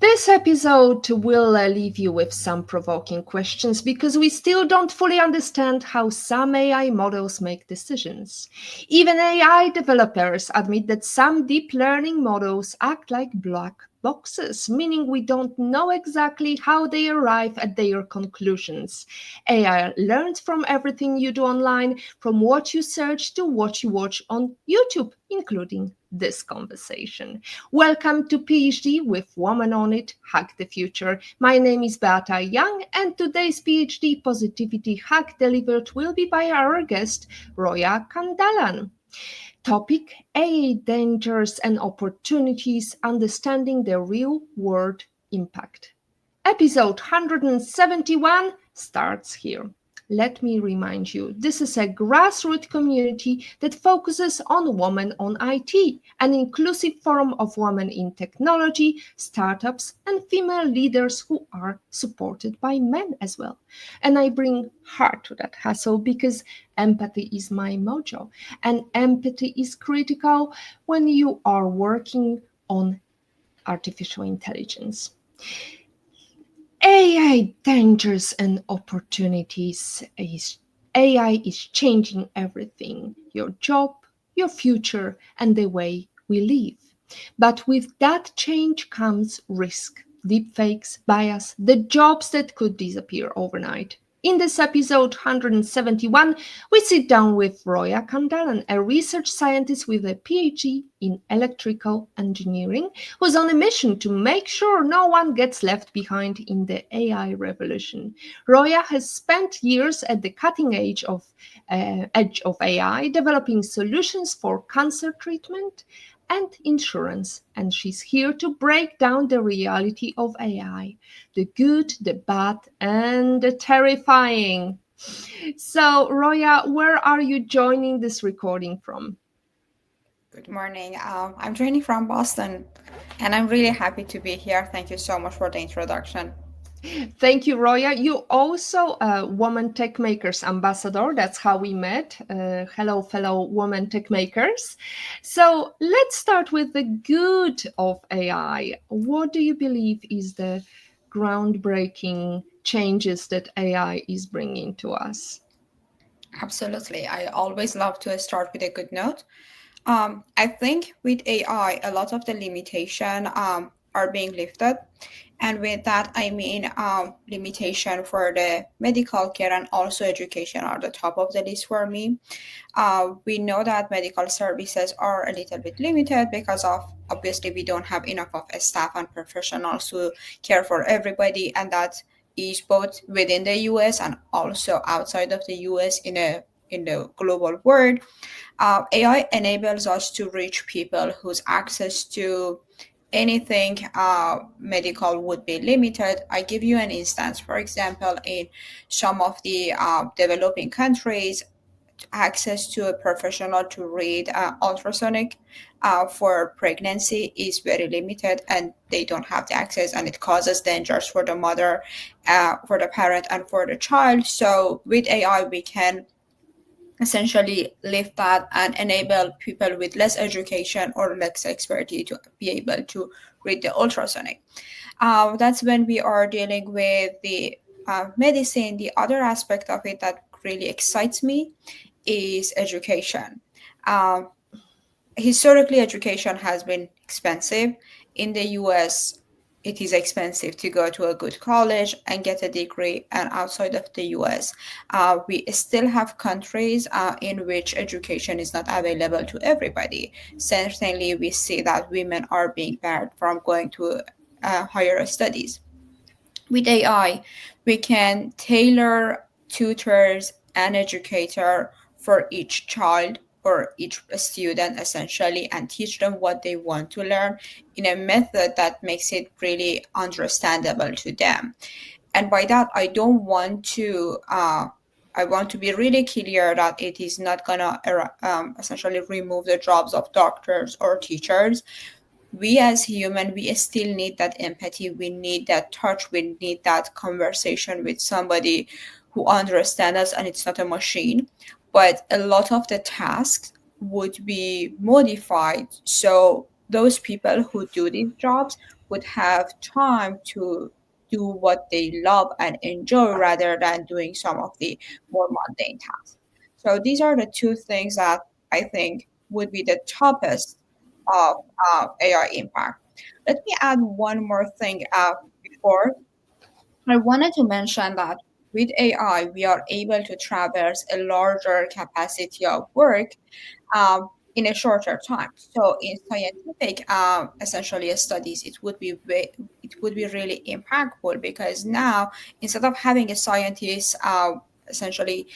This episode will leave you with some provoking questions because we still don't fully understand how some AI models make decisions. Even AI developers admit that some deep learning models act like black boxes, meaning we don't know exactly how they arrive at their conclusions. AI learns from everything you do online, from what you search to what you watch on YouTube, including this conversation. Welcome to PhD with Woman on It, Hack the Future. My name is Beata Young, and today's PhD Positivity Hack delivered will be by our guest, Roya Kandalan. Topic: AI Dangers and Opportunities Understanding the Real World Impact. Episode 171 starts here. Let me remind you, this is a grassroots community that focuses on women on IT, an inclusive forum of women in technology, startups, and female leaders who are supported by men as well. And I bring heart to that hustle because empathy is my mojo, and empathy is critical when you are working on artificial intelligence. AI dangers and opportunities is AI is changing everything, your job, your future, and the way we live. But with that change comes risk, deepfakes, bias, the jobs that could disappear overnight. In this episode 171, we sit down with Roya Kandalan, a research scientist with a PhD in electrical engineering, who's on a mission to make sure no one gets left behind in the AI revolution. Roya has spent years at the cutting edge of AI, developing solutions for cancer treatment and insurance, and she's here to break down the reality of AI, the good, the bad, and the terrifying. So, Roya, where are you joining this recording from? Good morning. I'm joining from Boston, and I'm really happy to be here. Thank you so much for the introduction. Thank you, Roya. You also a Woman Tech Makers ambassador. That's how we met. Hello, fellow woman tech makers. So let's start with the good of AI. What do you believe is the groundbreaking changes that AI is bringing to us? Absolutely. I always love to start with a good note. I think with AI, a lot of the limitation are being lifted. And with that, I mean limitation for the medical care and also education are the top of the list for me. We know that medical services are a little bit limited because of obviously we don't have enough of a staff and professionals to care for everybody, and that is both within the US and also outside of the US in the global world. AI enables us to reach people whose access to anything medical would be limited. I give you an instance. For example, in some of the developing countries, access to a professional to read ultrasonic for pregnancy is very limited, and they don't have the access, and it causes dangers for the mother, for the parent, and for the child. So with AI, we can essentially lift that and enable people with less education or less expertise to be able to read the ultrasonic. That's when we are dealing with the medicine. The other aspect of it that really excites me is education. Um, Historically, education has been expensive. In the US, it is expensive to go to a good college and get a degree, and outside of the US, we still have countries in which education is not available to everybody. Certainly, we see that women are being barred from going to higher studies. With AI, we can tailor tutors and educator for each child or each student essentially and teach them what they want to learn in a method that makes it really understandable to them. And by that, I want to be really clear that it is not gonna essentially remove the jobs of doctors or teachers. We as human, we still need that empathy, we need that touch, we need that conversation with somebody who understands us, and it's not a machine. But a lot of the tasks would be modified, so those people who do these jobs would have time to do what they love and enjoy rather than doing some of the more mundane tasks. So these are the two things that I think would be the toughest of AI impact. Let me add one more thing before. I wanted to mention that with AI, we are able to traverse a larger capacity of work in a shorter time. So in scientific, essentially studies, it would be really impactful because now instead of having a scientist essentially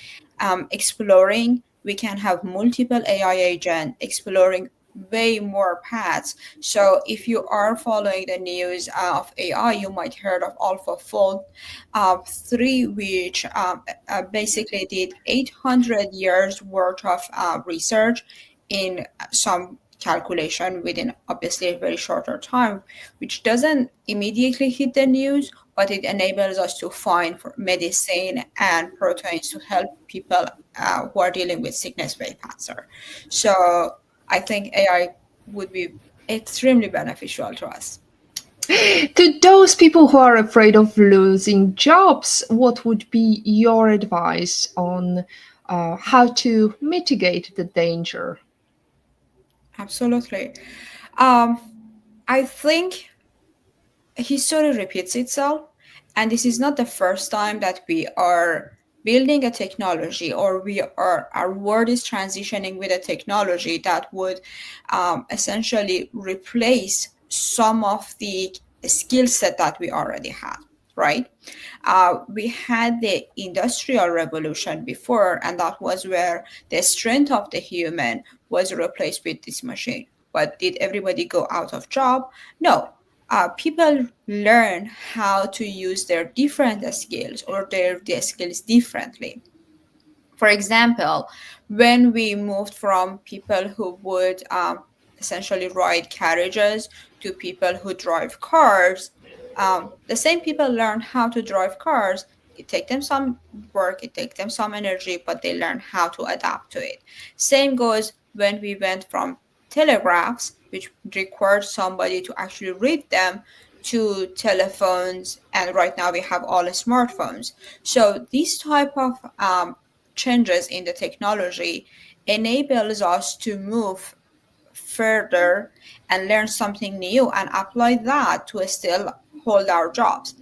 exploring, we can have multiple AI agent exploring way more paths. So if you are following the news of AI, you might heard of AlphaFold 3, which basically did 800 years worth of research in some calculation within obviously a very shorter time, which doesn't immediately hit the news, but it enables us to find medicine and proteins to help people who are dealing with sickness way faster. So I think AI would be extremely beneficial to us. To those people who are afraid of losing jobs, what would be your advice on how to mitigate the danger? Absolutely. Um, I think history repeats itself, and this is not the first time that we are building a technology or we are our world is transitioning with a technology that would essentially replace some of the skill set that we already had, right? We had the industrial revolution before, and that was where the strength of the human was replaced with this machine. But did everybody go out of job? No. People learn how to use their different skills or their skills differently. For example, when we moved from people who would essentially ride carriages to people who drive cars, the same people learn how to drive cars. It takes them some work, it takes them some energy, but they learn how to adapt to it. Same goes when we went from telegraphs, which required somebody to actually read them, to telephones, and right now we have all the smartphones. So these type of changes in the technology enables us to move further and learn something new and apply that to still hold our jobs.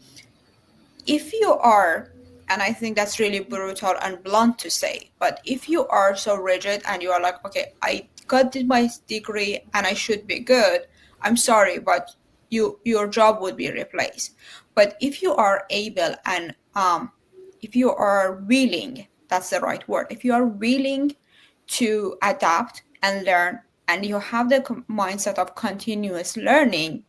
If you are, and I think that's really brutal and blunt to say, but if you are so rigid and you are like, okay, I got my degree and I should be good, I'm sorry, but your job would be replaced. But if you are able and if you are willing, that's the right word, if you are willing to adapt and learn and you have the mindset of continuous learning,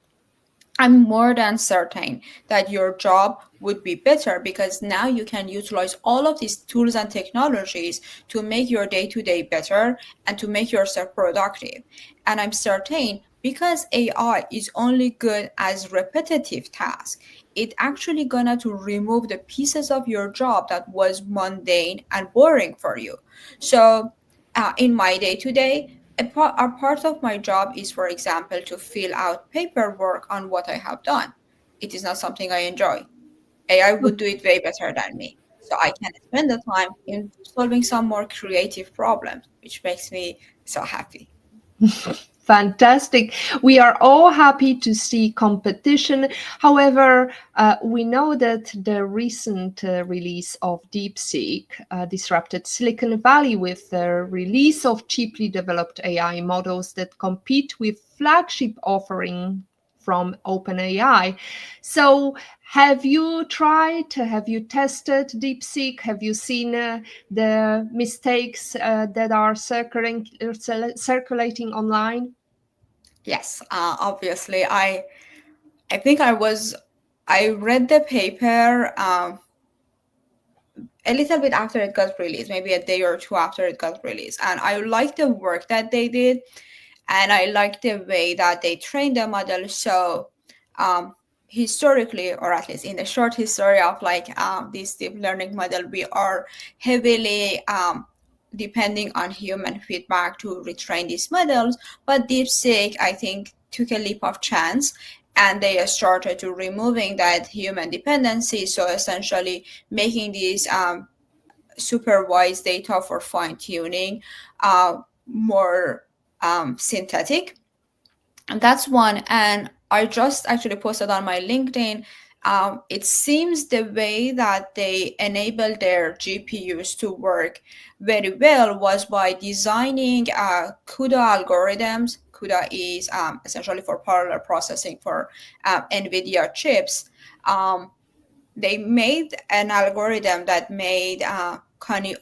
I'm more than certain that your job would be better because now you can utilize all of these tools and technologies to make your day to day better and to make yourself productive. And I'm certain because AI is only good as repetitive tasks, it actually gonna to remove the pieces of your job that was mundane and boring for you. So in my day to day, a part of my job is, for example, to fill out paperwork on what I have done. It is not something I enjoy. AI would do it way better than me. So I can spend the time in solving some more creative problems, which makes me so happy. Fantastic. We are all happy to see competition. However, we know that the recent release of DeepSeek disrupted Silicon Valley with the release of cheaply developed AI models that compete with flagship offering from OpenAI. So, have you tried? Have you tested DeepSeek? Have you seen the mistakes that are circulating online? Yes, obviously. I think I read the paper a little bit after it got released, maybe a day or two after it got released, and I liked the work that they did, and I like the way that they trained the model. So, um, historically, or at least in the short history of this deep learning model, we are heavily depending on human feedback to retrain these models. But DeepSeek, I think, took a leap of chance and they started to removing that human dependency, so essentially making these supervised data for fine-tuning more synthetic. And that's one. And I just actually posted on my LinkedIn. It seems the way that they enable their GPUs to work very well was by designing CUDA algorithms. CUDA is essentially for parallel processing for NVIDIA chips. They made an algorithm that made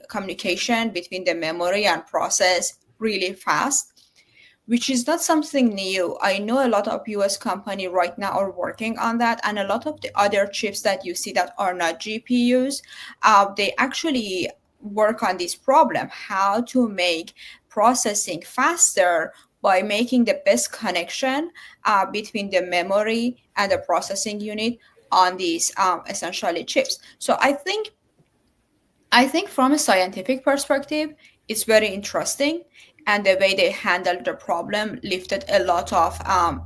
communication between the memory and process really fast, which is not something new. I know a lot of US companies right now are working on that, and a lot of the other chips that you see that are not GPUs, they actually work on this problem, how to make processing faster by making the best connection between the memory and the processing unit on these essentially chips. So I think from a scientific perspective, it's very interesting, and the way they handled the problem lifted a lot of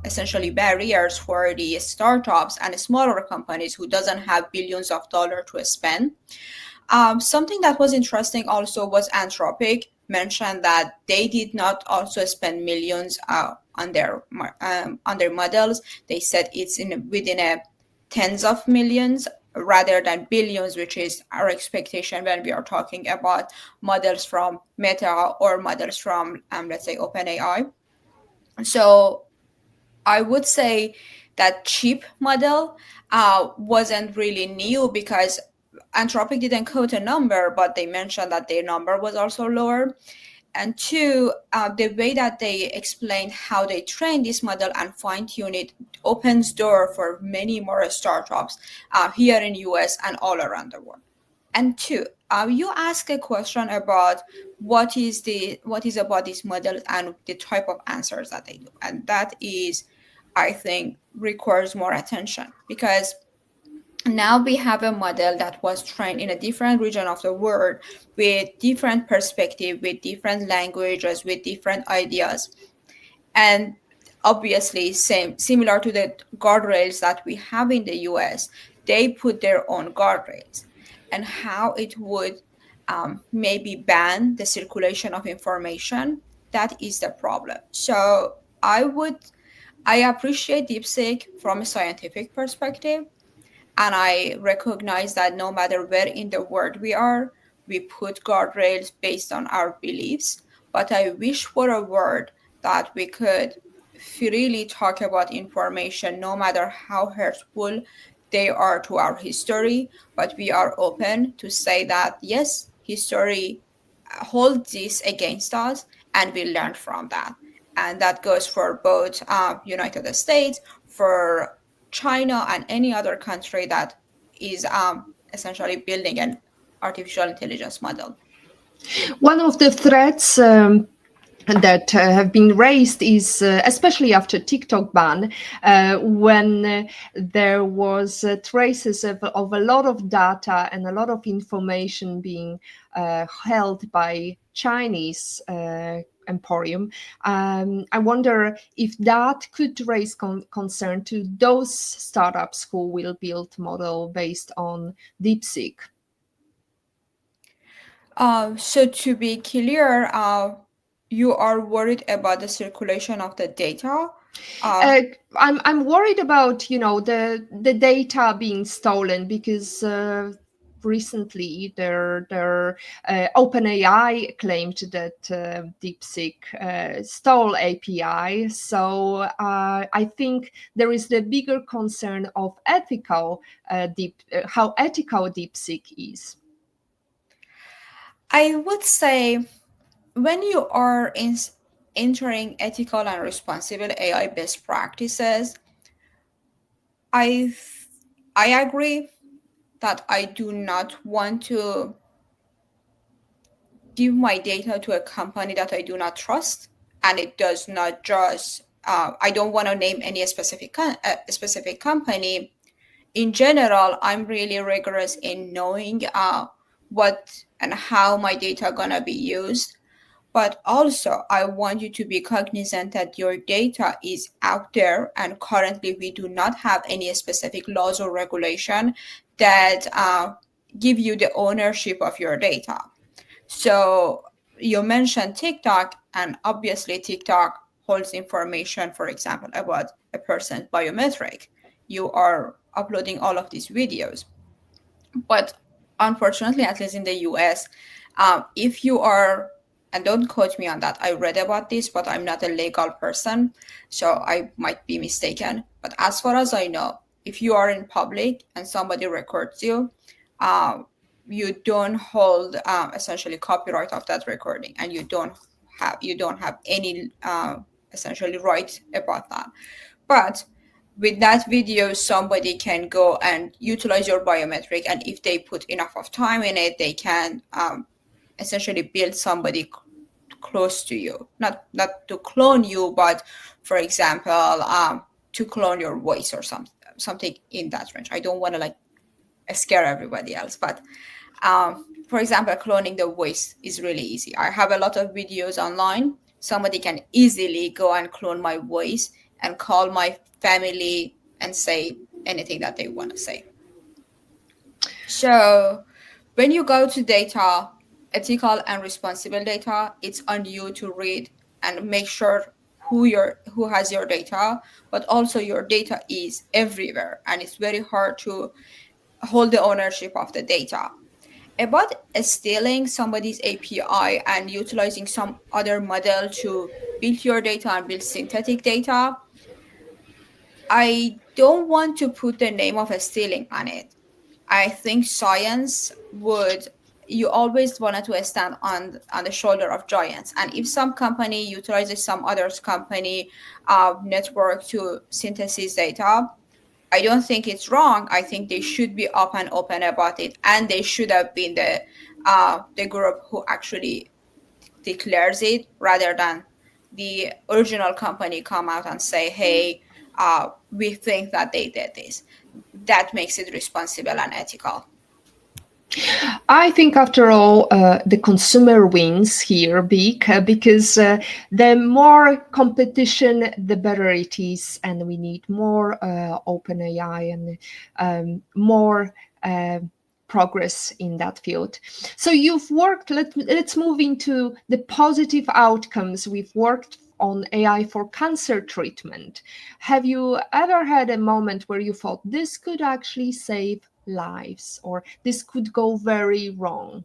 essentially barriers for the startups and smaller companies who doesn't have billions of dollars to spend. Something that was interesting also was Anthropic mentioned that they did not also spend millions on their models. They said it's within a tens of millions rather than billions, which is our expectation when we are talking about models from Meta or models from, let's say, OpenAI. So I would say that cheap model wasn't really new because Anthropic didn't quote a number, but they mentioned that their number was also lower. And two, the way that they explain how they train this model and fine-tune it opens door for many more startups here in US and all around the world. And two, you ask a question about what is about this model and the type of answers that they do, and that is, I think, requires more attention because now we have a model that was trained in a different region of the world with different perspective, with different languages, with different ideas, and obviously similar to the guardrails that we have in the US, they put their own guardrails, and how it would maybe ban the circulation of information, that is the problem. So I appreciate DeepSeek from a scientific perspective, and I recognize that no matter where in the world we are, we put guardrails based on our beliefs. But I wish for a world that we could freely talk about information, no matter how hurtful they are to our history. But we are open to say that, yes, history holds this against us, and we learn from that. And that goes for both United States, for China, and any other country that is essentially building an artificial intelligence model. One of the threats that have been raised is, especially after TikTok ban, when there was traces of a lot of data and a lot of information being held by Chinese emporium. I wonder if that could raise concern to those startups who will build model based on DeepSeek. So to be clear, you are worried about the circulation of the data. I'm worried about the data being stolen because recently their OpenAI claimed that DeepSeek stole API. So I think there is the bigger concern of how ethical DeepSeek is. I would say when you are entering ethical and responsible AI best practices, I I agree that I do not want to give my data to a company that I do not trust, and it does not just. I don't want to name any specific company. In general, I'm really rigorous in knowing what and how my data gonna be used. But also, I want you to be cognizant that your data is out there, and currently we do not have any specific laws or regulation that give you the ownership of your data. So you mentioned TikTok, and obviously TikTok holds information, for example, about a person's biometric. You are uploading all of these videos. But unfortunately, at least in the US, if you are, and don't quote me on that, I read about this, but I'm not a legal person, so I might be mistaken. But as far as I know, if you are in public and somebody records you, you don't hold essentially copyright of that recording, and you don't have any essentially right about that. But with that video, somebody can go and utilize your biometric, and if they put enough of time in it, they can essentially build somebody close to you, not to clone you, but for example, to clone your voice or something in that range. I don't want to like scare everybody else, but for example, cloning the voice is really easy. I have a lot of videos online. Somebody can easily go and clone my voice and call my family and say anything that they want to say. So when you go to data, ethical and responsible data, it's on you to read and make sure who has your data, but also your data is everywhere, and it's very hard to hold the ownership of the data. About stealing somebody's API and utilizing some other model to build your data and build synthetic data, I don't want to put the name of a stealing on it. I think science would, you always wanted to stand on the shoulder of giants. And if some company utilizes some other's company network to synthesize data, I don't think it's wrong. I think they should be up and open about it, and they should have been the group who actually declares it, rather than the original company come out and say, "Hey, we think that they did this." That makes it responsible and ethical. I think, after all, the consumer wins here, because the more competition, the better it is, and we need more open AI and more progress in that field. So you've worked. Let's move into the positive outcomes. We've worked on AI for cancer treatment. Have you ever had a moment where you thought this could actually save lives, or this could go very wrong?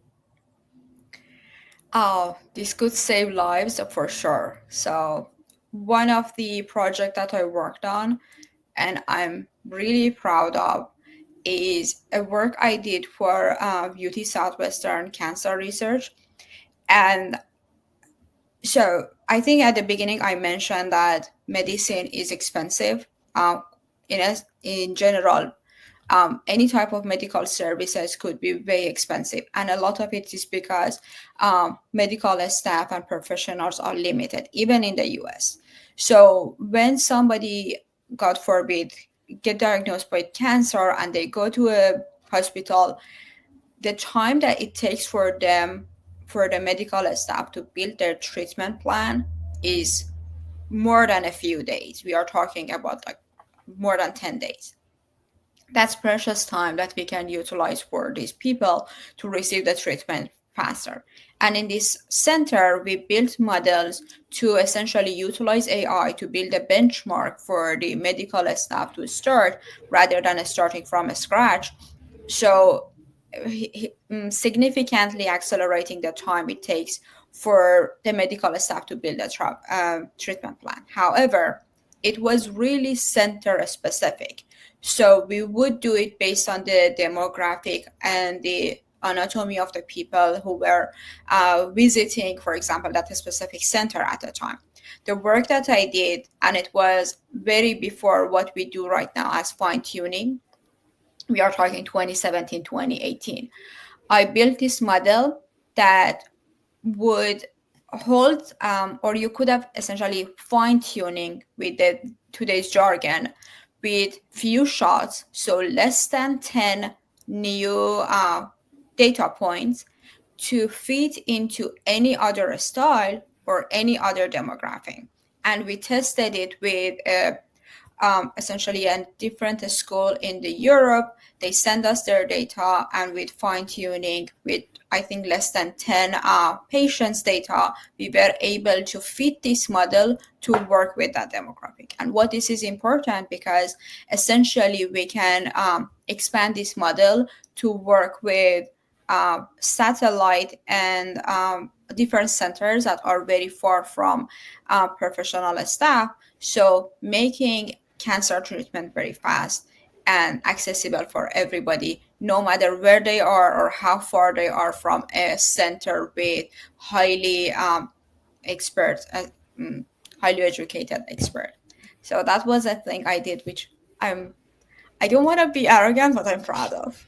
This could save lives for sure. So one of the project that I worked on and I'm really proud of is a work I did for UT Southwestern Cancer Research. And so I think at the beginning I mentioned that medicine is expensive. In general, any type of medical services could be very expensive, and a lot of it is because medical staff and professionals are limited, even in the US. So when somebody, God forbid, get diagnosed with cancer and they go to a hospital, the time that it takes for the medical staff to build their treatment plan is more than a few days. We are talking about like more than 10 days. That's precious time that we can utilize for these people to receive the treatment faster. And in this center, we built models to essentially utilize AI to build a benchmark for the medical staff to start, rather than starting from scratch. So significantly accelerating the time it takes for the medical staff to build a treatment plan. However, it was really center specific. So we would do it based on the demographic and the anatomy of the people who were visiting, for example, that specific center at the time. The work that I did, and it was very before what we do right now as fine tuning, we are talking 2017, 2018. I built this model that would hold, or you could have essentially fine tuning with the today's jargon, with few shots, so less than 10 new data points, to fit into any other style or any other demographic. And we tested it with essentially a different school in the Europe. They send us their data, and with fine tuning, with I think less than 10 patients' data, we were able to fit this model to work with that demographic. And what this is important because essentially we can expand this model to work with satellite and different centers that are very far from professional staff. So making cancer treatment very fast and accessible for everybody, no matter where they are or how far they are from a center with highly expert, highly educated expert. So that was a thing I did, which I don't want to be arrogant, but I'm proud of.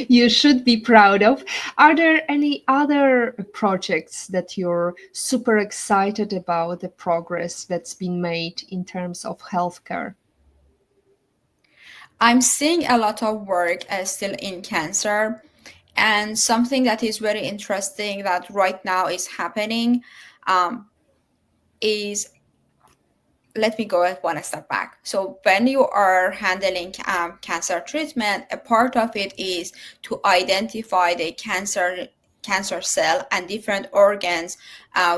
You should be proud of. Are there any other projects that you're super excited about the progress that's been made in terms of healthcare? I'm seeing a lot of work still in cancer, and something that is very interesting that right now is happening is, let me go one step back. So when you are handling cancer treatment, a part of it is to identify the cancer cell and different organs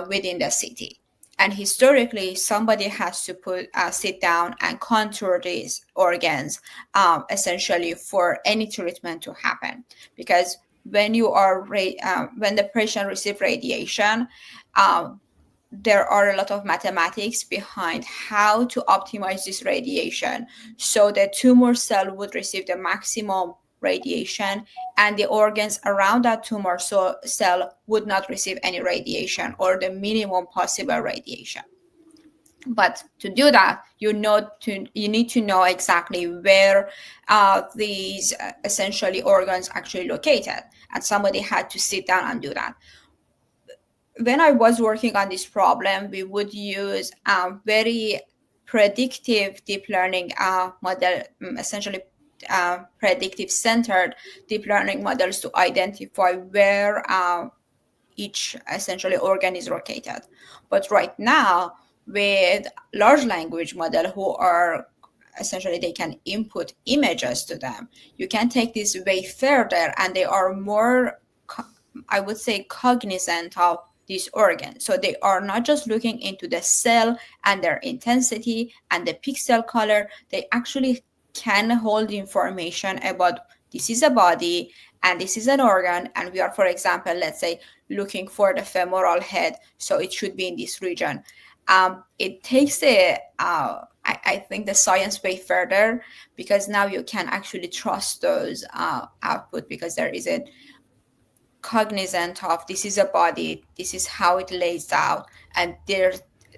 within the city. And historically, somebody has to sit down and contour these organs, essentially for any treatment to happen. Because when when the patient receives radiation, there are a lot of mathematics behind how to optimize this radiation so the tumor cell would receive the maximum radiation and the organs around that tumor cell would not receive any radiation or the minimum possible radiation. But to do that, you need to know exactly where these essentially organs actually located, and somebody had to sit down and do that. When I was working on this problem, we would use very predictive deep learning model, essentially predictive centered deep learning models to identify where each essentially organ is located. But right now, with large language model who are essentially they can input images to them, you can take this way further, and they are more, I would say, cognizant of these organs. So they are not just looking into the cell and their intensity and the pixel color. They actually can hold information about this is a body and this is an organ, and we are, for example, let's say, looking for the femoral head, so it should be in this region. It takes I think the science way further, because now you can actually trust those output, because there is a cognizant of this is a body, this is how it lays out, and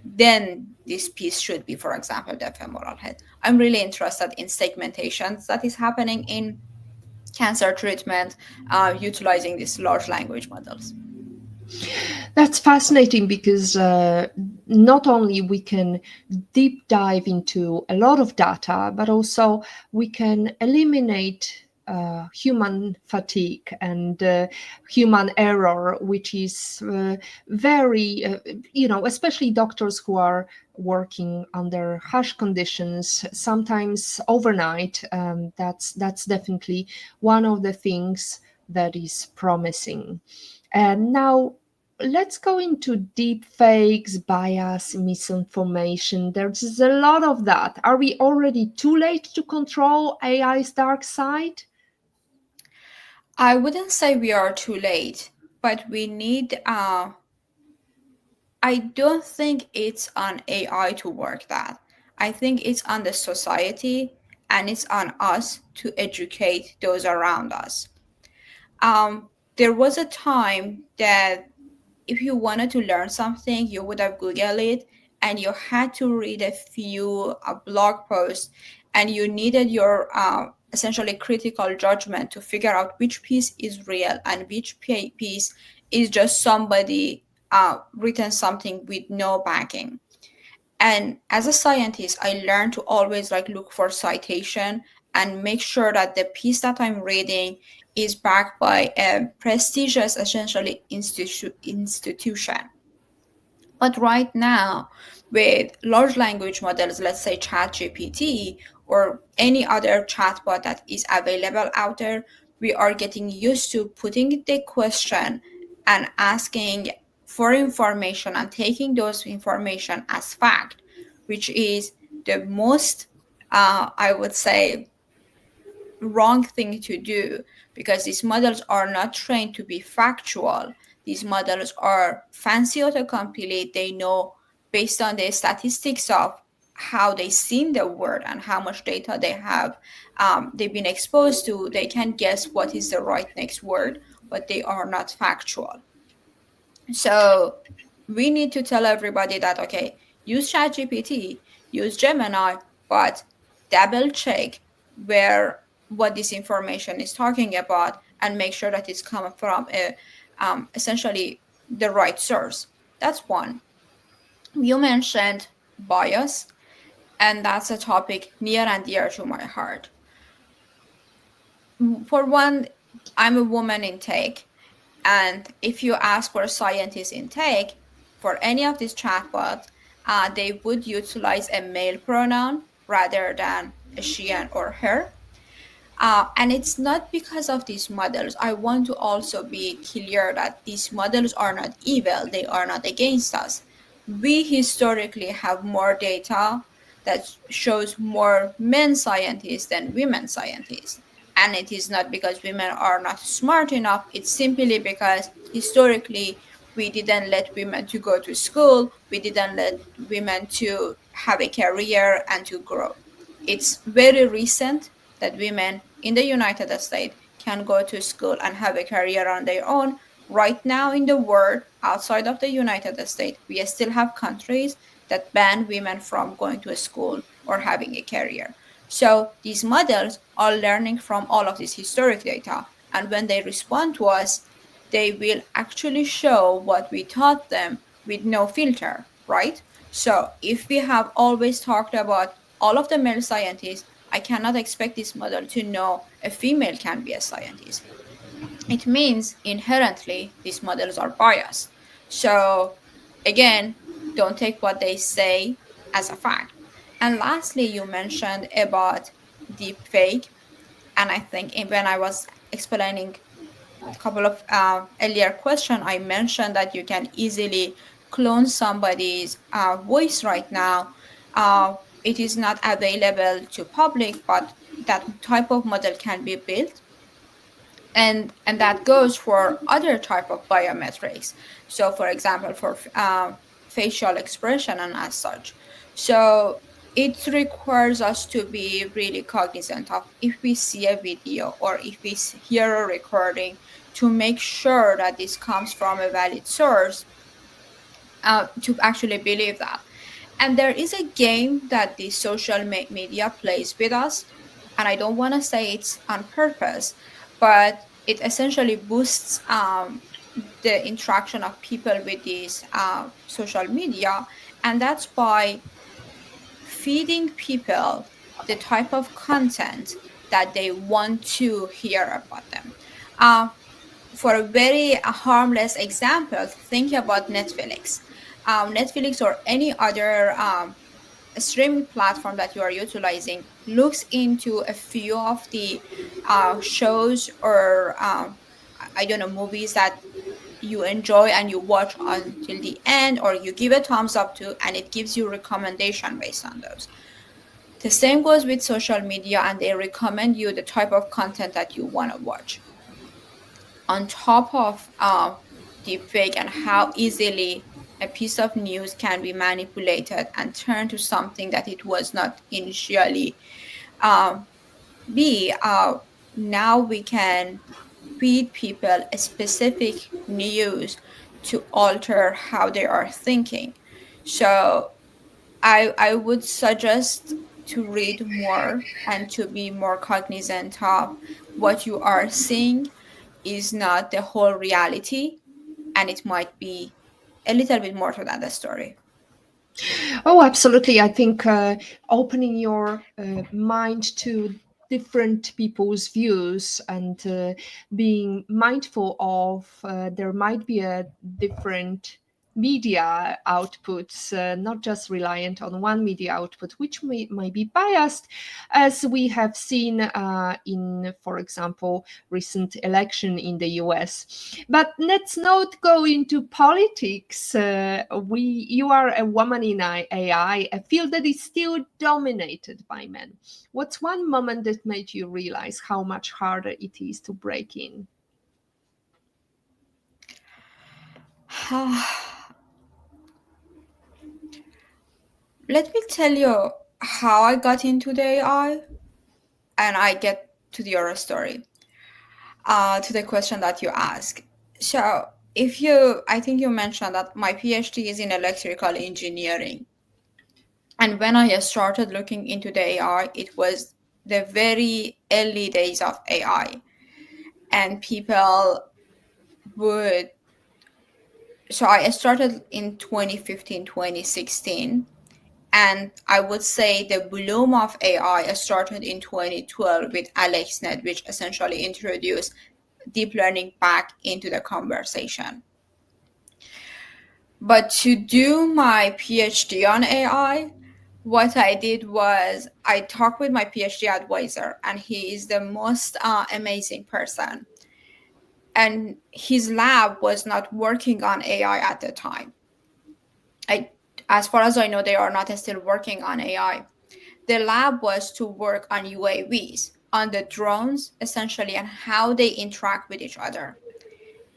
then this piece should be, for example, the femoral head. I'm really interested in segmentations that is happening in cancer treatment utilizing these large language models. That's fascinating because not only we can deep dive into a lot of data, but also we can eliminate human fatigue and human error, which is very, especially doctors who are working under harsh conditions, sometimes overnight. That's definitely one of the things that is promising. And now let's go into deep fakes, bias, misinformation. There's a lot of that. Are we already too late to control AI's dark side? I wouldn't say we are too late, but we need I don't think it's on AI to work that. I think it's on the society, and it's on us to educate those around us. There was a time that if you wanted to learn something, you would have Googled it, and you had to read a few blog posts, and you needed your essentially critical judgment to figure out which piece is real and which piece is just somebody written something with no backing. And as a scientist, I learned to always look for citation and make sure that the piece that I'm reading is backed by a prestigious, essentially, institution. But right now, with large language models, let's say ChatGPT or any other chatbot that is available out there, we are getting used to putting the question and asking for information and taking those information as fact, which is the most, I would say, wrong thing to do, because these models are not trained to be factual. These models are fancy autocomplete. They know based on the statistics of how they seen the word and how much data they have, they've been exposed to. They can guess what is the right next word, but they are not factual. So we need to tell everybody that, okay, use ChatGPT, use Gemini, but double check where what this information is talking about and make sure that it's coming from essentially the right source. That's one. You mentioned bias, and that's a topic near and dear to my heart. For one, I'm a woman in tech, and if you ask for a scientist intake for any of these chatbots, they would utilize a male pronoun rather than a she and or her. And it's not because of these models. I want to also be clear that these models are not evil, they are not against us. We historically have more data that shows more men scientists than women scientists. And it is not because women are not smart enough, it's simply because historically we didn't let women to go to school, we didn't let women to have a career and to grow. It's very recent that women in the United States can go to school and have a career on their own. Right now, in the world outside of the United States, we still have countries that ban women from going to a school or having a career. So these models are learning from all of this historic data. And when they respond to us, they will actually show what we taught them with no filter, right? So if we have always talked about all of the male scientists, I cannot expect this model to know a female can be a scientist. It means inherently these models are biased. So again, don't take what they say as a fact. And lastly, you mentioned about deepfake, and I think when I was explaining a couple of earlier question, I mentioned that you can easily clone somebody's voice right now. It is not available to public, but that type of model can be built, and that goes for other type of biometrics. So for example, for facial expression and as such. So it requires us to be really cognizant of, if we see a video or if we hear a recording, to make sure that this comes from a valid source, to actually believe that. And there is a game that the social media plays with us, and I don't want to say it's on purpose, but it essentially boosts the interaction of people with these social media, and that's by feeding people the type of content that they want to hear about them. Uh, for a very harmless example, think about Netflix. Netflix or any other streaming platform that you are utilizing looks into a few of the shows or I don't know, movies that you enjoy and you watch until the end, or you give a thumbs up to, and it gives you recommendation based on those. The same goes with social media, and they recommend you the type of content that you want to watch. On top of deepfake and how easily a piece of news can be manipulated and turned to something that it was not initially um, be, now we can feed people a specific news to alter how they are thinking. So I would suggest to read more and to be more cognizant of what you are seeing is not the whole reality, and it might be a little bit more to that story. Oh, absolutely. I think opening your mind to different people's views and being mindful of there might be a different media outputs, not just reliant on one media output, which might be biased, as we have seen in, for example, recent election in the US. But let's not go into politics. You are a woman in AI, a field that is still dominated by men. What's one moment that made you realize how much harder it is to break in? Let me tell you how I got into the AI, and I get to your story, to the question that you ask. So, I think you mentioned that my PhD is in electrical engineering. And when I started looking into the AI, it was the very early days of AI. And people would, so I started in 2015, 2016. And I would say the bloom of AI started in 2012 with AlexNet, which essentially introduced deep learning back into the conversation. But to do my PhD on AI, what I did was I talked with my PhD advisor, and he is the most amazing person. And his lab was not working on AI at the time. As far as I know, they are not still working on AI. The lab was to work on UAVs, on the drones, essentially, and how they interact with each other.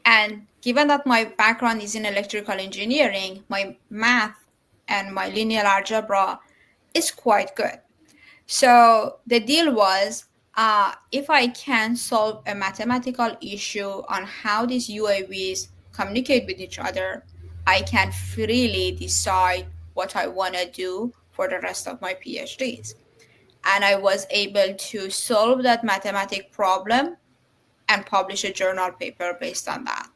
And given that my background is in electrical engineering, my math and my linear algebra is quite good. So the deal was, if I can solve a mathematical issue on how these UAVs communicate with each other, I can freely decide what I want to do for the rest of my PhDs. And I was able to solve that mathematic problem and publish a journal paper based on that.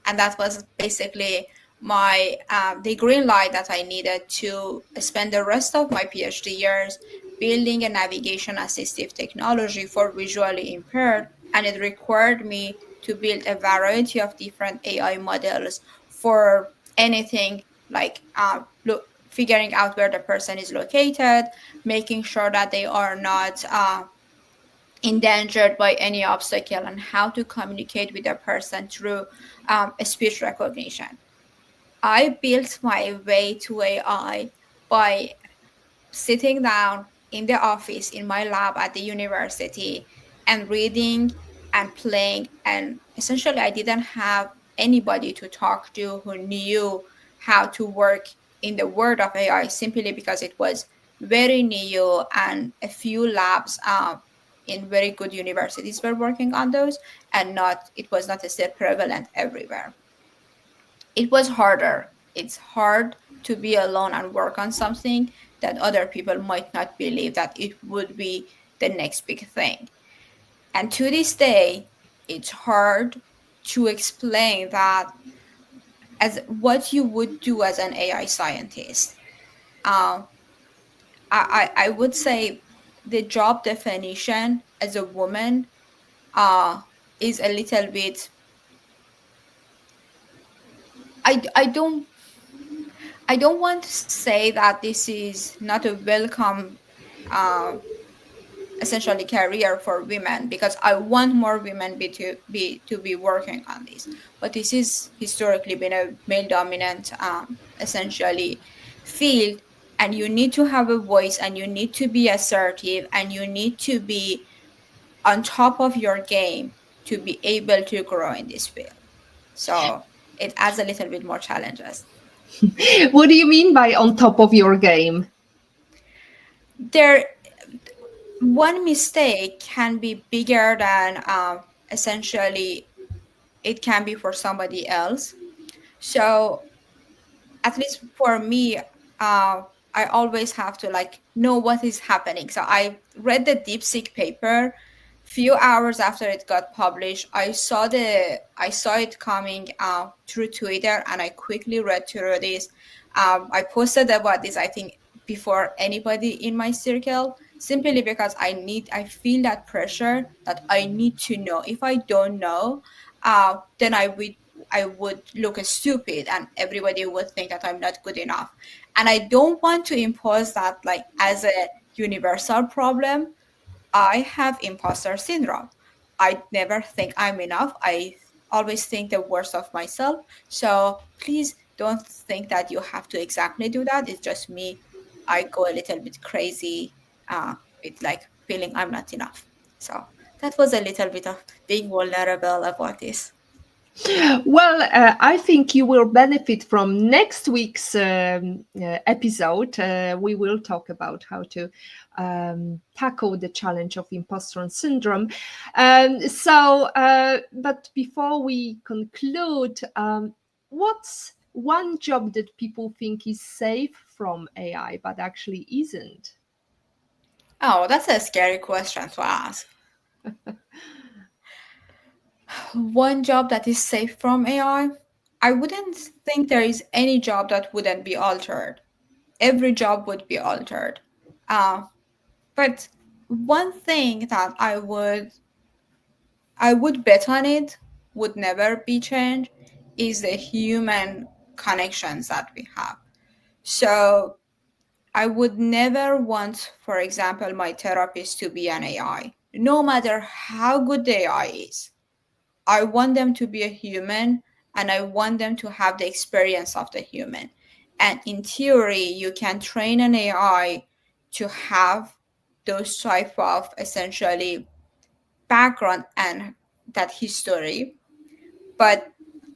And that was basically my the green light that I needed to spend the rest of my PhD years building a navigation assistive technology for visually impaired. And it required me to build a variety of different AI models for anything like figuring out where the person is located, making sure that they are not endangered by any obstacle, and how to communicate with a person through speech recognition. I built my way to AI by sitting down in the office in my lab at the university and reading and playing. And essentially, I didn't have anybody to talk to who knew how to work in the world of AI, simply because it was very new and a few labs in very good universities were working on those, and not it was not still prevalent everywhere. It was harder. It's hard to be alone and work on something that other people might not believe that it would be the next big thing. And to this day, it's hard to explain that as what you would do as an AI scientist. Uh, I would say the job definition as a woman uh, is a little bit. I don't want to say that this is not a welcome uh, essentially career for women, because I want more women to be working on this. But this is historically been a male dominant essentially field, and you need to have a voice, and you need to be assertive, and you need to be on top of your game to be able to grow in this field. So it adds a little bit more challenges. What do you mean by on top of your game? There, one mistake can be bigger than essentially it can be for somebody else. So at least for me, I always have to like know what is happening. So I read the DeepSeek paper. Few hours after it got published, I saw it coming out through Twitter, and I quickly read through this. I posted about this, I think, before anybody in my circle. simply because I feel that pressure that I need to know. If I don't know, then I would look stupid and everybody would think that I'm not good enough. And I don't want to impose that like as a universal problem. I have imposter syndrome. I never think I'm enough. I always think the worst of myself. So please don't think that you have to exactly do that. It's just me. I go a little bit crazy with like feeling I'm not enough. So that was a little bit of being vulnerable about this. Well, I think you will benefit from next week's episode. We will talk about how to tackle the challenge of imposter syndrome. But before we conclude, what's one job that people think is safe from AI but actually isn't? Oh, that's a scary question to ask. One job that is safe from AI? I wouldn't think there is any job that wouldn't be altered. Every job would be altered. Uh, but one thing that I would bet on it would never be changed is the human connections that we have. So I would never want, for example, my therapist to be an AI. No matter how good the AI is, I want them to be a human and I want them to have the experience of the human. And in theory, you can train an AI to have those type of essentially background and that history, but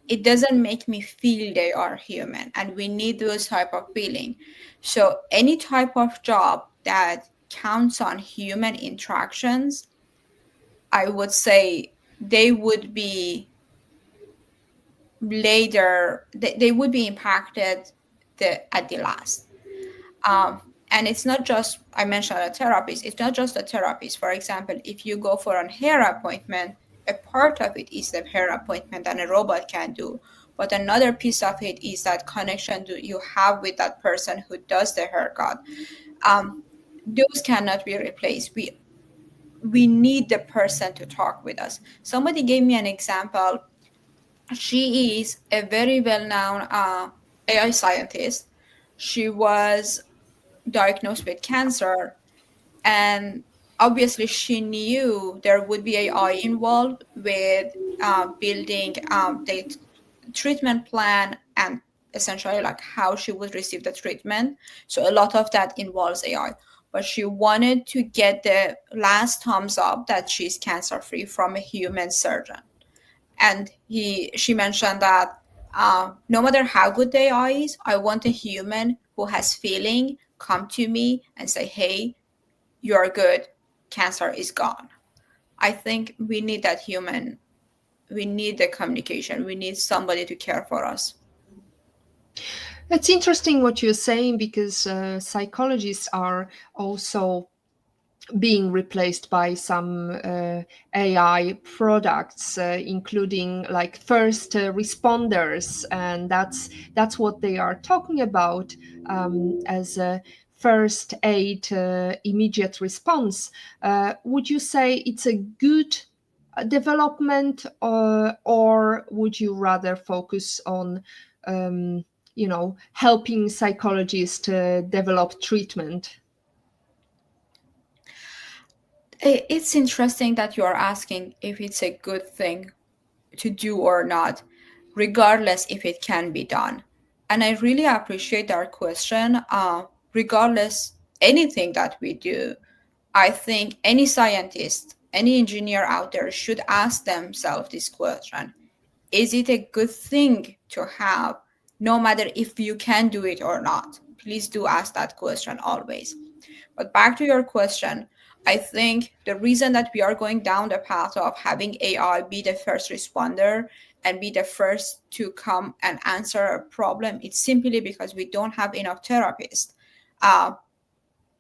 it doesn't make me feel they are human and we need those type of feeling. So any type of job that counts on human interactions, I would say they would be later they would be impacted at the last. And it's not just, I mentioned a therapist, it's not just a therapist. For example, if you go for an hair appointment, a part of it is the hair appointment and a robot can do, but another piece of it is that connection you have with that person who does the haircut. Those cannot be replaced. We need the person to talk with us. Somebody gave me an example. She is a very well-known AI scientist. She was diagnosed with cancer, and obviously she knew there would be AI involved with building the treatment plan and essentially like how she would receive the treatment. So a lot of that involves AI. But she wanted to get the last thumbs up that she's cancer free from a human surgeon. And she mentioned that no matter how good the AI is, I want a human who has feeling come to me and say, hey, you're good, cancer is gone. I think we need that human, we need the communication, we need somebody to care for us. It's interesting what you're saying because psychologists are also being replaced by some AI products, including like first responders, and that's what they are talking about as a first aid, immediate response. Would you say it's a good development, or would you rather focus on helping psychologists develop treatment? It's interesting that you are asking if it's a good thing to do or not, regardless if it can be done. And I really appreciate our question. Regardless anything that we do, I think any scientist, any engineer out there should ask themselves this question. Is it a good thing to have, no matter if you can do it or not? Please do ask that question always. But back to your question, I think the reason that we are going down the path of having AI be the first responder and be the first to come and answer a problem, it's simply because we don't have enough therapists. Uh,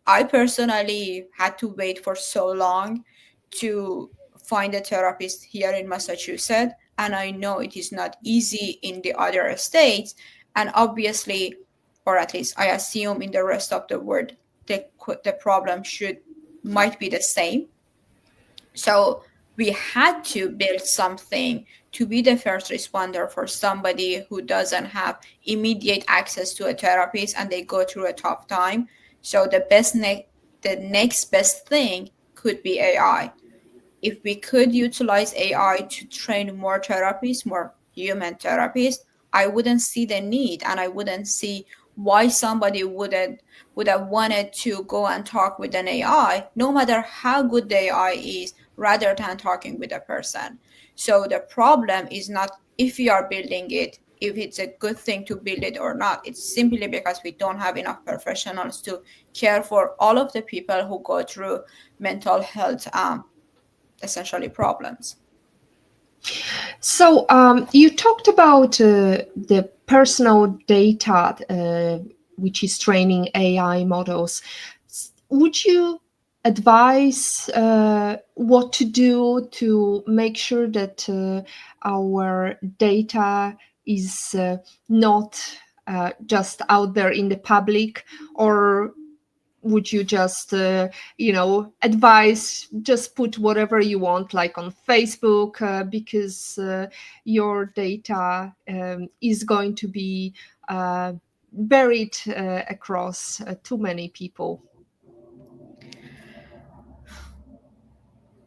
I personally had to wait for so long to find a therapist here in Massachusetts, and I know it is not easy in the other states. And obviously, or at least I assume in the rest of the world, the problem should might be the same. So we had to build something to be the first responder for somebody who doesn't have immediate access to a therapist and they go through a tough time. So the next best thing could be AI. If we could utilize AI to train more therapists, more human therapists, I wouldn't see the need, and I wouldn't see why somebody would have wanted to go and talk with an AI, no matter how good the AI is, rather than talking with a person. So the problem is not if we are building it, if it's a good thing to build it or not. It's simply because we don't have enough professionals to care for all of the people who go through mental health essentially problems. So you talked about the personal data, which is training AI models. Would you advise what to do to make sure that our data is not just out there in the public, or would you just advise just put whatever you want like on Facebook, because your data is going to be buried across too many people?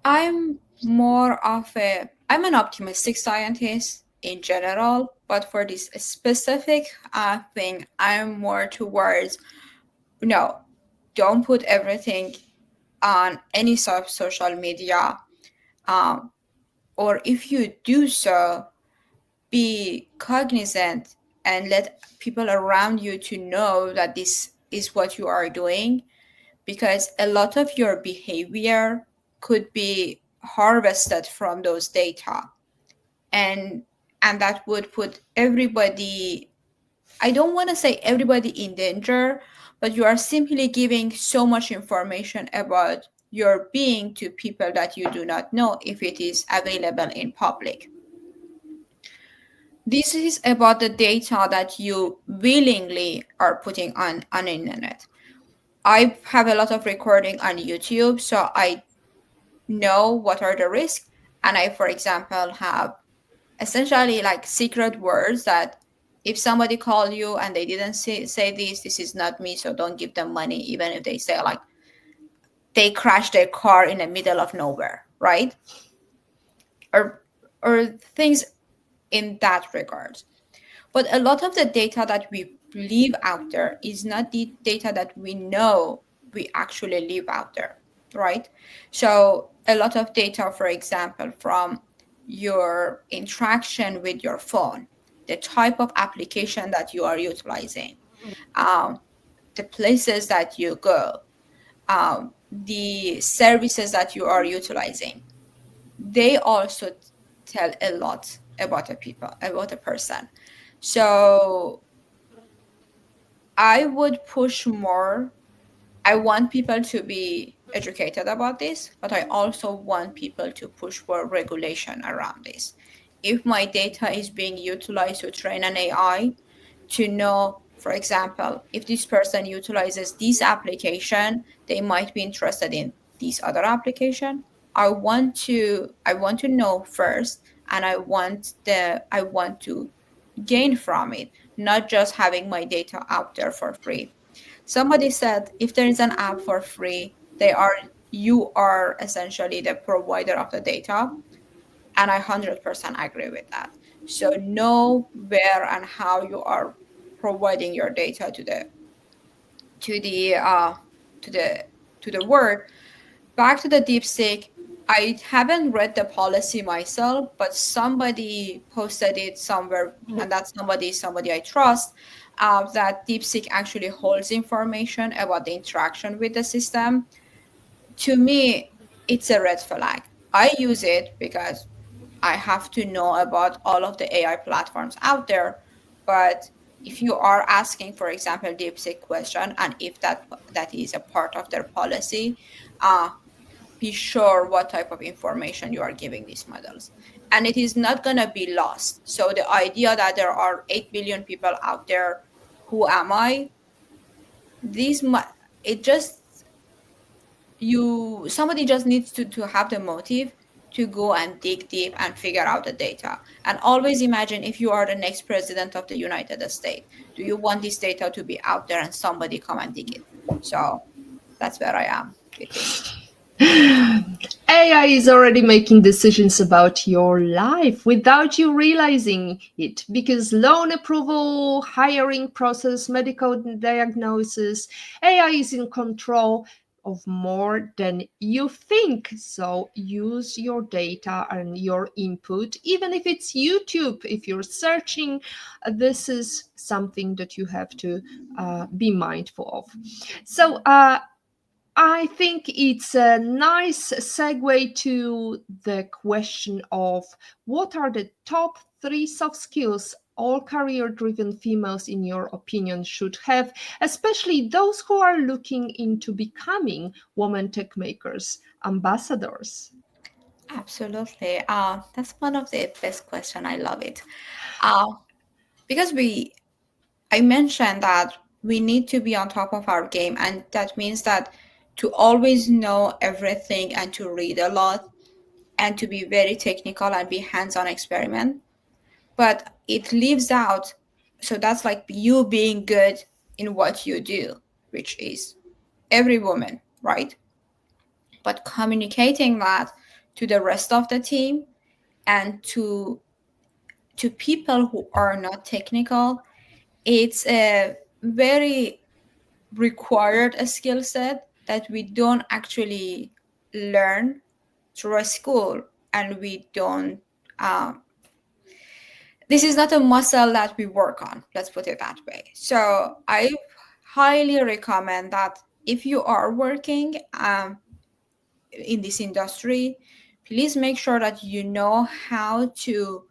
I'm an optimistic scientist in general, but for this specific thing, I'm more towards no, don't put everything on any sort of social media. Um, or if you do so, be cognizant and let people around you to know that this is what you are doing, because a lot of your behavior could be harvested from those data, and that would put everybody, I don't want to say everybody in danger, but you are simply giving so much information about your being to people that you do not know if it is available in public. This is about the data that you willingly are putting on internet. I have a lot of recording on YouTube, so I know what are the risks. And I, for example, have essentially like secret words that if somebody call you and they didn't say this is not me, so don't give them money, even if they say like they crashed their car in the middle of nowhere, right? Or things in that regard. But a lot of the data that we leave out there is not the data that we know we actually leave out there, right? So a lot of data, for example, from your interaction with your phone, the type of application that you are utilizing, um, the places that you go, the services that you are utilizing, they also tell a lot about about a person. So I would push more. I want people to be educated about this, but I also want people to push for regulation around this. If my data is being utilized to train an AI, to know, for example, if this person utilizes this application, they might be interested in this other application. I want to know first, and I want to gain from it, not just having my data out there for free. Somebody said if there is an app for free, you are essentially the provider of the data, and I 100% agree with that. So know where and how you are providing your data to the uh, to the to the world. Back to the DeepSeek, I haven't read the policy myself, but somebody posted it somewhere, and that somebody is somebody I trust. That DeepSeek actually holds information about the interaction with the system. To me, it's a red flag. I use it because I have to know about all of the AI platforms out there. But if you are asking, for example, DeepSeek question, and if that is a part of their policy, uh, be sure what type of information you are giving these models. And it is not going to be lost. So the idea that there are 8 billion people out there, who am I? These, it just somebody just needs to have the motive to go and dig deep and figure out the data. And always imagine, if you are the next president of the United States, do you want this data to be out there and somebody come and dig it? So that's where I am with this. AI is already making decisions about your life without you realizing it, because loan approval, hiring process, medical diagnosis, AI is in control of more than you think. So use your data and your input, even if it's YouTube, if you're searching, this is something that you have to be mindful of. So I think it's a nice segue to the question of what are the top 3 soft skills all career driven females, in your opinion, should have, especially those who are looking into becoming women tech makers, ambassadors. Absolutely. That's one of the best question. I love it. Uh, because I mentioned that we need to be on top of our game, and that means that to always know everything and to read a lot and to be very technical and be hands-on experiment. But it leaves out, so that's like you being good in what you do, which is every woman, right? But communicating that to the rest of the team and to people who are not technical, it's a very required a skill set that we don't actually learn through a school, and we don't this is not a muscle that we work on, let's put it that way. So I highly recommend that if you are working in this industry, please make sure that you know how to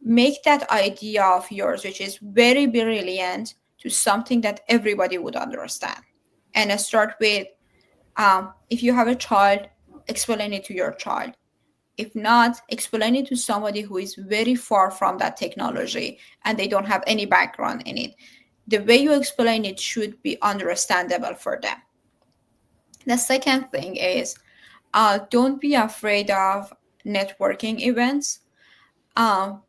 make that idea of yours, which is very brilliant, to something that everybody would understand. And start with, if you have a child, explain it to your child. If not, explain it to somebody who is very far from that technology and they don't have any background in it. The way you explain it should be understandable for them. The second thing is, don't be afraid of networking events. Um,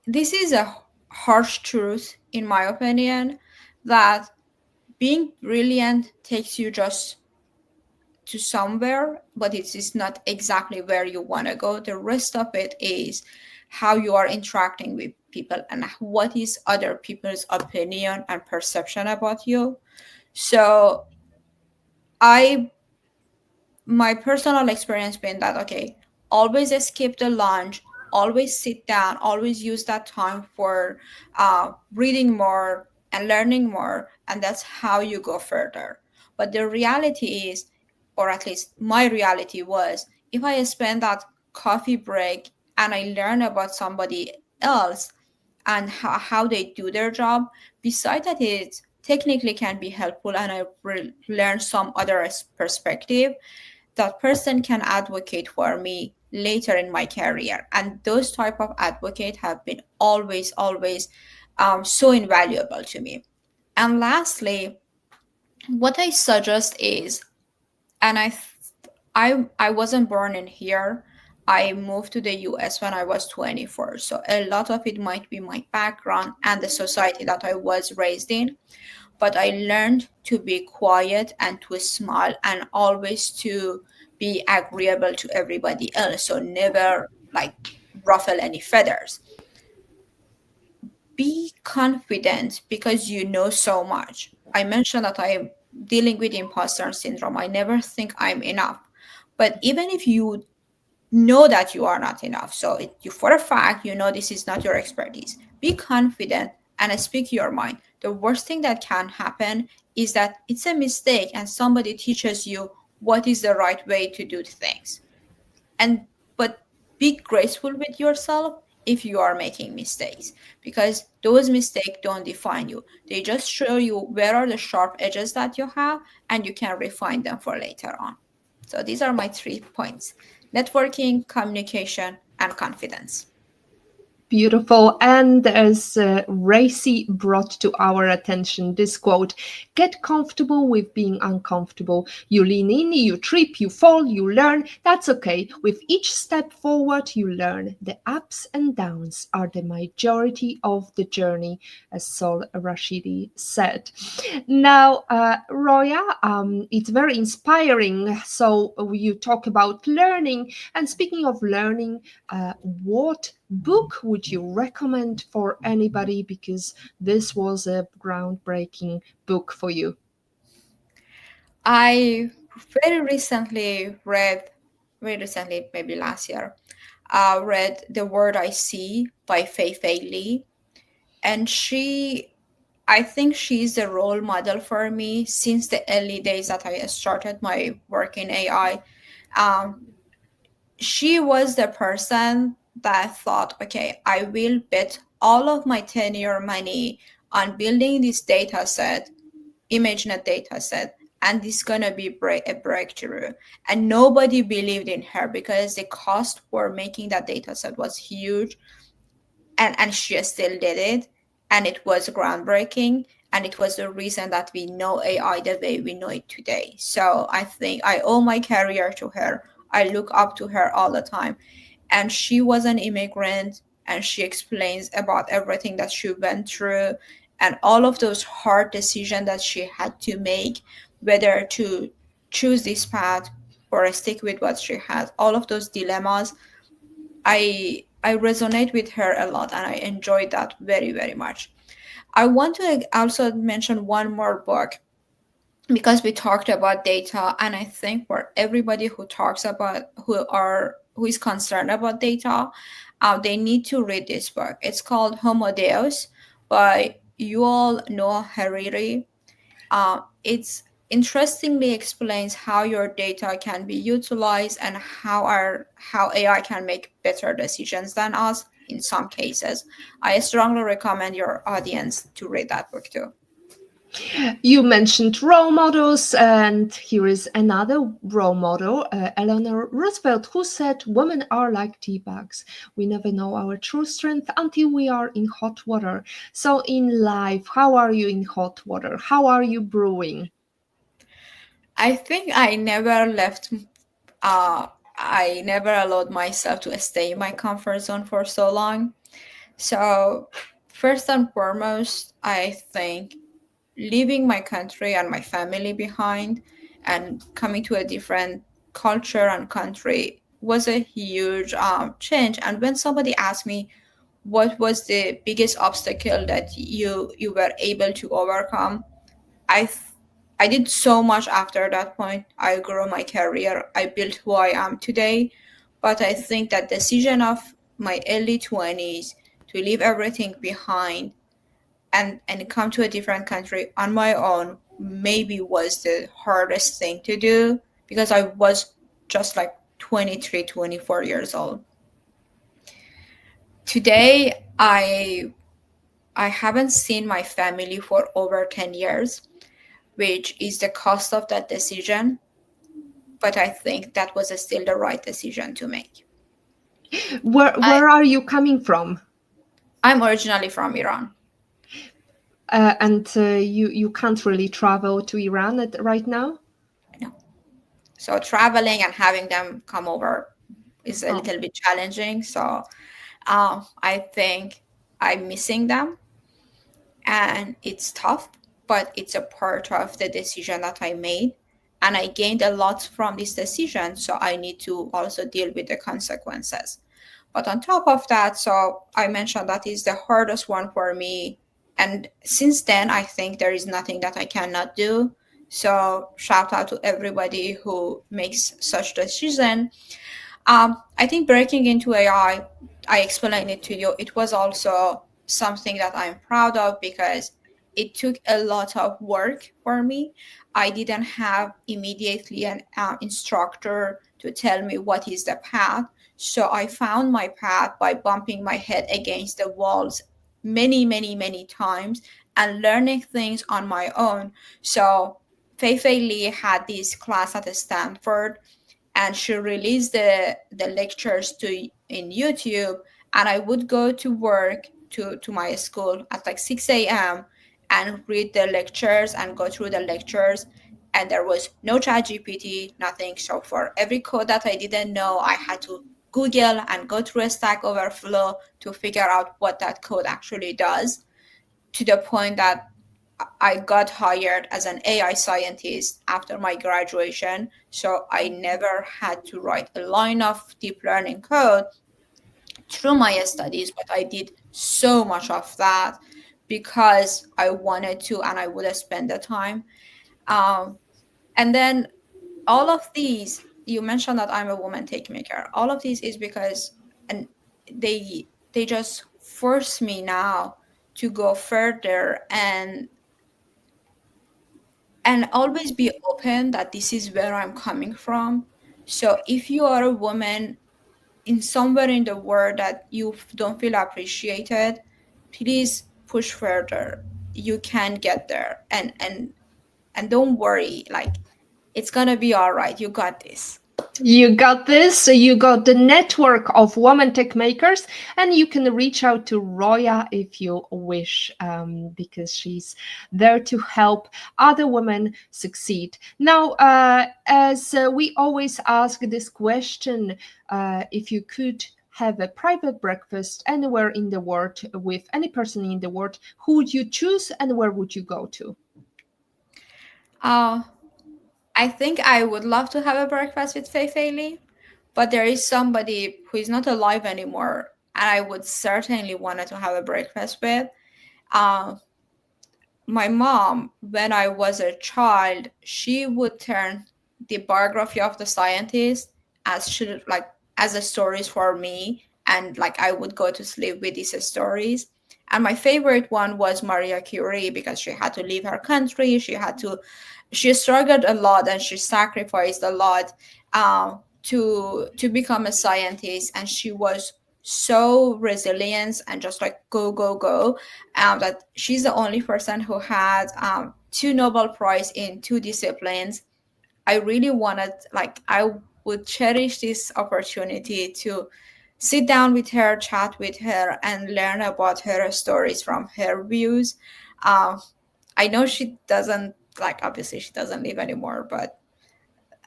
this is a harsh truth, in my opinion, that being brilliant takes you just to somewhere, but it is not exactly where you want to go. The rest of it is how you are interacting with people and what is other people's opinion and perception about you. So I my personal experience been that, okay, always skip the lunch, always sit down, always use that time for reading more and learning more, and that's how you go further. But the reality is, or at least my reality was, if I spend that coffee break and I learn about somebody else and how they do their job, beside that it technically can be helpful and I learn some other perspective, that person can advocate for me later in my career. And those type of advocate have been always so invaluable to me. And lastly, what I suggest is, and I wasn't born in here, I moved to the US when I was 24, so a lot of it might be my background and the society that I was raised in. But I learned to be quiet and to smile and always to be agreeable to everybody else. So never like ruffle any feathers. Be confident because you know so much. I mentioned that I am dealing with imposter syndrome. I never think I'm enough. But even if you know that you are not enough, so you for a fact you know this is not your expertise, be confident and speak your mind. The worst thing that can happen is that it's a mistake and somebody teaches you what is the right way to do things. And but be graceful with yourself if you are making mistakes, because those mistakes don't define you. They just show you where are the sharp edges that you have, and you can refine them for later on. So these are my 3 points: networking, communication, and confidence. Beautiful. And as Racy brought to our attention this quote, get comfortable with being uncomfortable. You lean in, you trip, you fall, you learn. That's okay. With each step forward, you learn. The ups and downs are the majority of the journey, as Sol Rashidi said. Now, Roya, it's very inspiring. So you talk about learning. And speaking of learning, what book would you recommend for anybody? Because this was a groundbreaking book for you. I very recently read, very recently, maybe last year, read The Word I See by Fei Fei Li. And I think she's a role model for me since the early days that I started my work in AI. Um, she was the person that thought, okay, I will bet all of my tenure money on building this data set, ImageNet data set, and it's gonna be a breakthrough. And nobody believed in her because the cost for making that data set was huge, and she still did it, and it was groundbreaking, and it was the reason that we know AI the way we know it today. So I think I owe my career to her. I look up to her all the time. And she was an immigrant, and she explains about everything that she went through and all of those hard decisions that she had to make, whether to choose this path or stick with what she has, all of those dilemmas. I resonate with her a lot, and I enjoyed that very, very much. I want to also mention one more book because we talked about data, and I think for everybody who talks about who is concerned about data, they need to read this book. It's called Homo Deus by Yuval Noah Harari. It's interestingly explains how your data can be utilized and how AI can make better decisions than us in some cases. I strongly recommend your audience to read that book too. You mentioned role models, and here is another role model, Eleanor Roosevelt, who said, "Women are like tea bags. We never know our true strength until we are in hot water." So, in life, how are you in hot water? How are you brewing? I think I never allowed myself to stay in my comfort zone for so long. So, first and foremost, I think leaving my country and my family behind and coming to a different culture and country was a huge change. And when somebody asked me what was the biggest obstacle that you were able to overcome, I th- I did so much after that point. I grew my career. I built who I am today. But I think that decision of my early 20s to leave everything behind and come to a different country on my own maybe was the hardest thing to do because I was just like 23, 24 years old. Today I haven't seen my family for over 10 years, which is the cost of that decision, but I think that was still the right decision to make. I, Where are you coming from? I'm originally from Iran. And you can't really travel to Iran right now? No. So traveling and having them come over is a Oh. little bit challenging. So I think I'm missing them, and it's tough, but it's a part of the decision that I made. And I gained a lot from this decision. So I need to also deal with the consequences. But on top of that, so I mentioned that is the hardest one for me. And since then, I think there is nothing that I cannot do. So shout out to everybody who makes such decision. I think breaking into AI, I explained it to you. It was also something that I'm proud of because it took a lot of work for me. I didn't have immediately an instructor to tell me what is the path. So I found my path by bumping my head against the walls many, many, many times and learning things on my own. So Fei Fei Li had this class at Stanford, and she released the lectures to in YouTube, And I would go to work to my school at like 6 a.m. and read the lectures and go through the lectures. And there was no chat GPT, nothing. So for every code that I didn't know, I had to Google and go through a Stack Overflow to figure out what that code actually does, to the point that I got hired as an AI scientist after my graduation. So I never had to write a line of deep learning code through my studies, but I did so much of that because I wanted to and I would have spent the time. Um, and then all of these, you mentioned that I'm a woman take maker. All of these is because and they just force me now to go further and always be open that this is where I'm coming from. So if you are a woman in somewhere in the world that you don't feel appreciated, please push further. You can get there, and don't worry. Like, it's gonna be all right. You got this. You got this. So you got the network of women tech makers, and you can reach out to Roya if you wish, because she's there to help other women succeed. Now, as we always ask this question, if you could have a private breakfast anywhere in the world with any person in the world, who would you choose and where would you go to? Uh, I think I would love to have a breakfast with Fei Li, but there is somebody who is not alive anymore, and I would certainly want to have a breakfast with. Uh, my mom, when I was a child, she would turn the biography of the scientist as should like as a stories for me, and like I would go to sleep with these stories. And my favorite one was Maria Curie because she had to leave her country. She struggled a lot and she sacrificed a lot to become a scientist, and she was so resilient and just like go go go, that she's the only person who had two Nobel Prize in two disciplines. I really wanted, like, I would cherish this opportunity to sit down with her, chat with her, and learn about her stories from her views. um, I know she doesn't, like, obviously she doesn't live anymore, but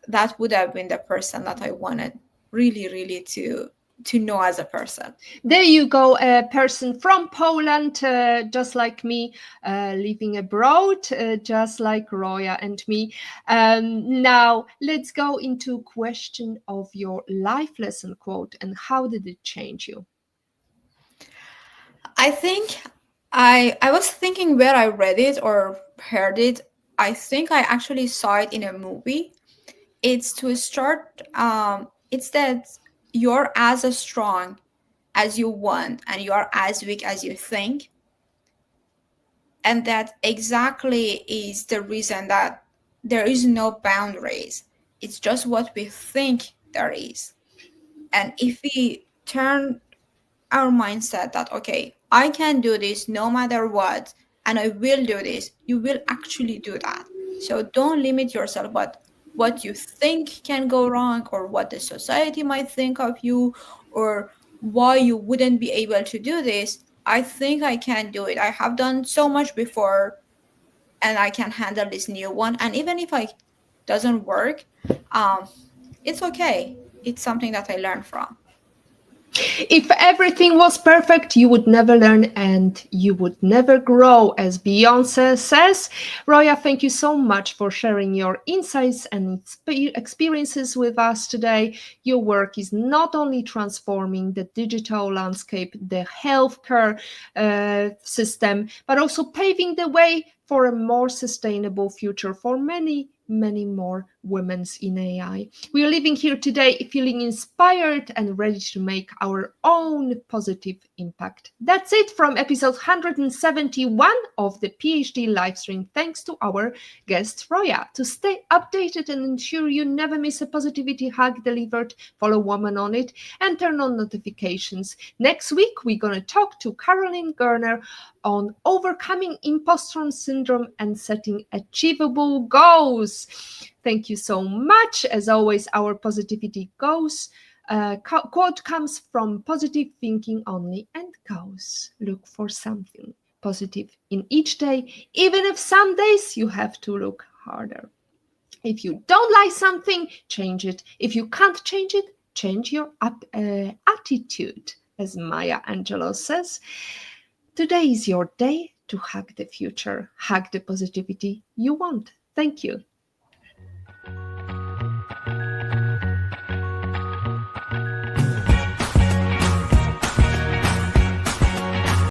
that would have been the person that I wanted really, really to know as a person. There you go, a person from Poland, just like me, living abroad, just like Roya and me. Now, let's go into question of your life lesson quote and how did it change you? I think I was thinking where I read it or heard it. I think I actually saw it in a movie. It's to start. It's that you're as strong as you want, and you are as weak as you think, and that exactly is the reason that there is no boundaries. It's just what we think there is. And if we turn our mindset that, okay, I can do this no matter what, and I will do this, you will actually do that. So don't limit yourself but what you think can go wrong, or what the society might think of you, or why you wouldn't be able to do this. I think I can do it. I have done so much before, and I can handle this new one. And even if I doesn't work, um, it's okay. It's something that I learned from. If everything was perfect, you would never learn and you would never grow, as Beyonce says. Roya, thank you so much for sharing your insights and experiences with us today. Your work is not only transforming the digital landscape, the healthcare system, but also paving the way for a more sustainable future for many, many more women in AI. We are living here today feeling inspired and ready to make our own positive impact. That's it from episode 171 of the PhD livestream. Thanks to our guest Roya. To stay updated and ensure you never miss a positivity hack delivered, follow Woman on it and turn on notifications. Next week, we're going to talk to Caroline Gerner on overcoming imposter syndrome and setting achievable goals. Thank you so much. As always, our positivity goes quote comes from Positive Thinking Only and goes, look for something positive in each day, even if some days you have to look harder. If you don't like something, change it. If you can't change it, change your attitude, as Maya Angelou says. Today is your day to hug the future, hug the positivity you want. Thank you.